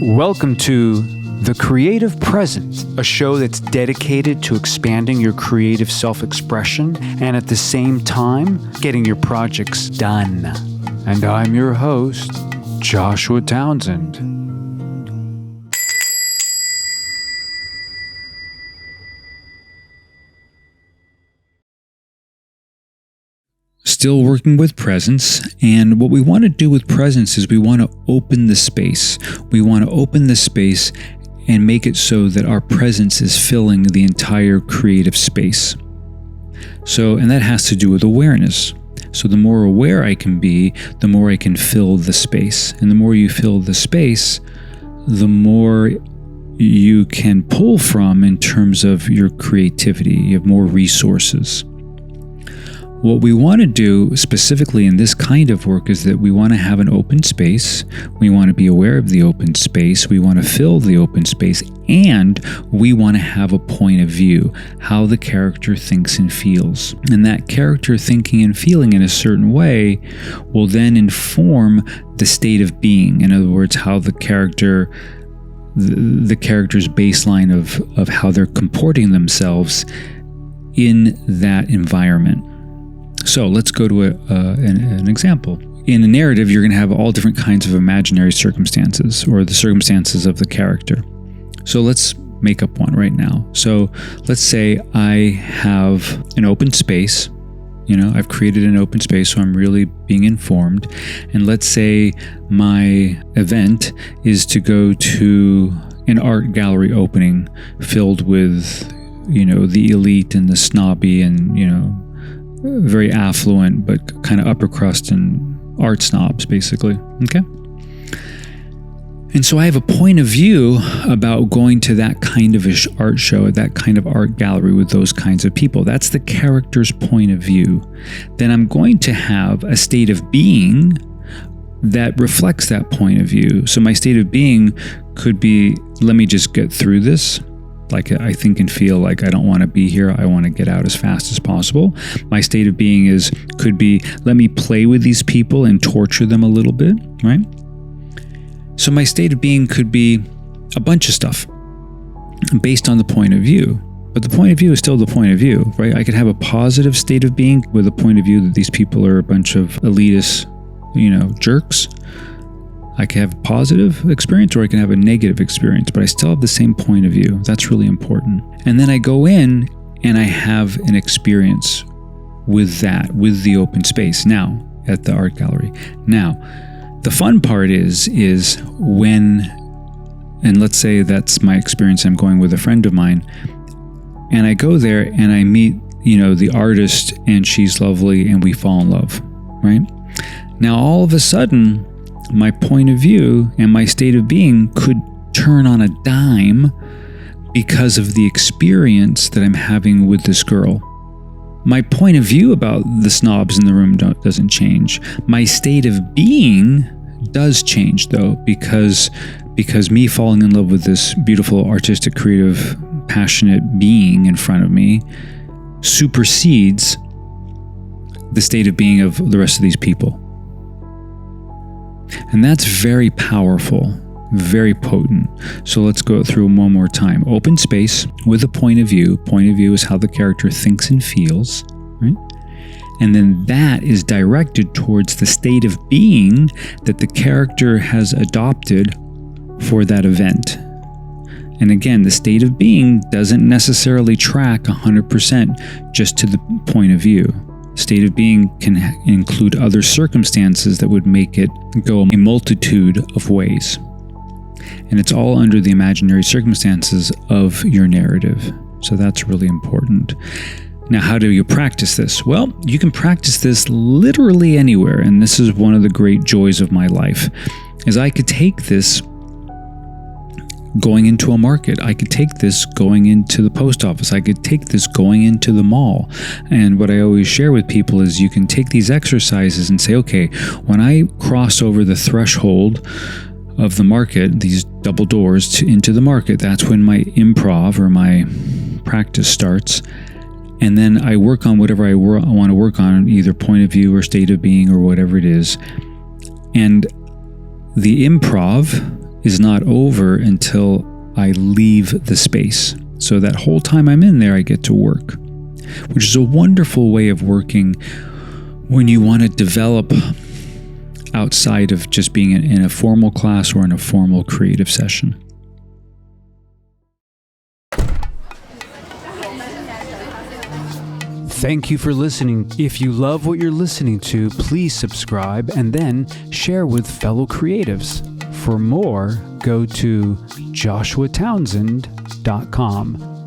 Welcome to The Creative Present, a show that's dedicated to expanding your creative self-expression and at the same time, getting your projects done. And I'm your host, Joshua Townsend. Still working with presence, and what we want to do with presence is we want to open the space. We want to open the space and make it so that our presence is filling the entire creative space. And that has to do with awareness. So the more aware I can be, the more I can fill the space. And the more you fill the space, the more you can pull from in terms of your creativity. You have more resources. What we want to do specifically in this kind of work is that we want to have an open space. We want to be aware of the open space. We want to fill the open space, and we want to have a point of view, how the character thinks and feels. And that character thinking and feeling in a certain way will then inform the state of being. In other words, how the character's baseline of how they're comporting themselves in that environment. So let's go to an example. In a narrative, you're going to have all different kinds of imaginary circumstances, or the circumstances of the character. So let's make up one right now. So let's say I have an open space. I've created an open space, so I'm really being informed. And let's say my event is to go to an art gallery opening filled with, the elite and the snobby and, very affluent, but kind of upper crust and art snobs, basically. Okay? And so I have a point of view about going to that kind of art show, that kind of art gallery with those kinds of people. That's the character's point of view. Then I'm going to have a state of being that reflects that point of view. So my state of being could be, let me just get through this. Like I think and feel like I don't want to be here. I want to get out as fast as possible. My state of being could be, let me play with these people and torture them a little bit, right? So my state of being could be a bunch of stuff based on the point of view. But the point of view is still the point of view, right? I could have a positive state of being with a point of view that these people are a bunch of elitist, jerks. I can have a positive experience or I can have a negative experience, but I still have the same point of view. That's really important. And then I go in and I have an experience with the open space now at the art gallery. Now, the fun part is when, and let's say that's my experience, I'm going with a friend of mine, and I go there and I meet, the artist, and she's lovely and we fall in love, right? Now, all of a sudden, my point of view and my state of being could turn on a dime because of the experience that I'm having with this girl. My point of view about the snobs in the room doesn't change. My state of being does change, though, because me falling in love with this beautiful, artistic, creative, passionate being in front of me supersedes the state of being of the rest of these people. And that's very powerful, very potent. So let's go through them one more time. Open space with a point of view. Point of view is how the character thinks and feels, right? And then that is directed towards the state of being that the character has adopted for that event. And again, the state of being doesn't necessarily track 100% just to the point of view. State of being can include other circumstances that would make it go a multitude of ways. And it's all under the imaginary circumstances of your narrative. So that's really important. Now, how do you practice this? Well, you can practice this literally anywhere. And this is one of the great joys of my life, is I could take this going into a market. I could take this going into the post office. I could take this going into the mall. And what I always share with people is you can take these exercises and say, okay, when I cross over the threshold of the market, these double doors into the market, that's when my improv or my practice starts. And then I work on whatever I want to work on, either point of view or state of being or whatever it is. And the improv is not over until I leave the space. So that whole time I'm in there, I get to work, which is a wonderful way of working when you want to develop outside of just being in a formal class or in a formal creative session. Thank you for listening. If you love what you're listening to, please subscribe and then share with fellow creatives. For more, go to joshuatownsend.com.